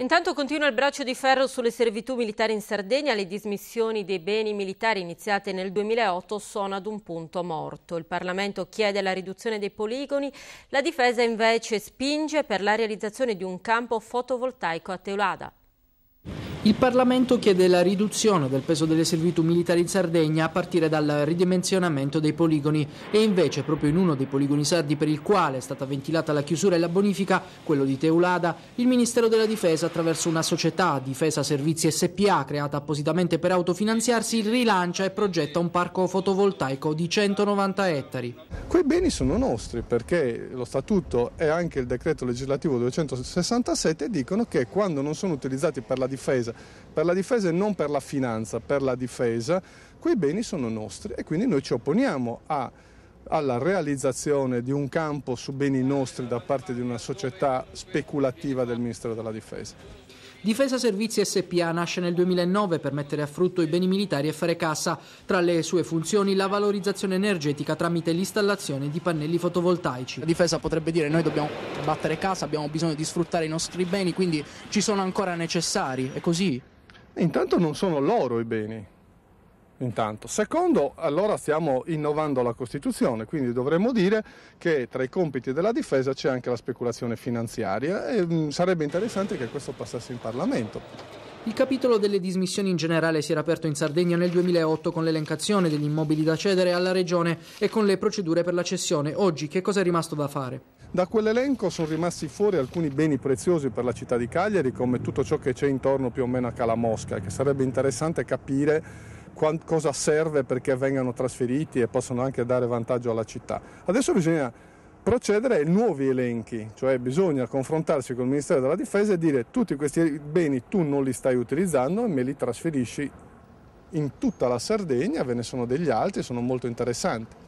Intanto continua il braccio di ferro sulle servitù militari in Sardegna. Le dismissioni dei beni militari iniziate nel 2008 sono ad un punto morto. Il Parlamento chiede la riduzione dei poligoni, la difesa invece spinge per la realizzazione di un campo fotovoltaico a Teulada. Il Parlamento chiede la riduzione del peso delle servitù militari in Sardegna a partire dal ridimensionamento dei poligoni e invece proprio in uno dei poligoni sardi per il quale è stata ventilata la chiusura e la bonifica, quello di Teulada, il Ministero della Difesa attraverso una società Difesa Servizi SpA creata appositamente per autofinanziarsi rilancia e progetta un parco fotovoltaico di 190 ettari. Quei beni sono nostri perché lo Statuto e anche il decreto legislativo 267 dicono che quando non sono utilizzati per la difesa e non per la finanza, per la difesa, quei beni sono nostri e quindi noi ci opponiamo alla realizzazione di un campo su beni nostri da parte di una società speculativa del Ministero della Difesa. Difesa Servizi SpA nasce nel 2009 per mettere a frutto i beni militari e fare cassa. Tra le sue funzioni la valorizzazione energetica tramite l'installazione di pannelli fotovoltaici. La difesa potrebbe dire noi dobbiamo battere casa, abbiamo bisogno di sfruttare i nostri beni, quindi ci sono ancora necessari, è così? Intanto non sono loro i beni. Intanto. Secondo, allora stiamo innovando la Costituzione, quindi dovremmo dire che tra i compiti della difesa c'è anche la speculazione finanziaria e sarebbe interessante che questo passasse in Parlamento. Il capitolo delle dismissioni in generale si era aperto in Sardegna nel 2008 con l'elencazione degli immobili da cedere alla Regione e con le procedure per la cessione. Oggi che cosa è rimasto da fare? Da quell'elenco sono rimasti fuori alcuni beni preziosi per la città di Cagliari, come tutto ciò che c'è intorno più o meno a Cala Mosca, che sarebbe interessante capire cosa serve perché vengano trasferiti e possono anche dare vantaggio alla città. Adesso bisogna procedere ai nuovi elenchi, cioè bisogna confrontarsi con il Ministero della Difesa e dire tutti questi beni tu non li stai utilizzando e me li trasferisci in tutta la Sardegna, ve ne sono degli altri, sono molto interessanti.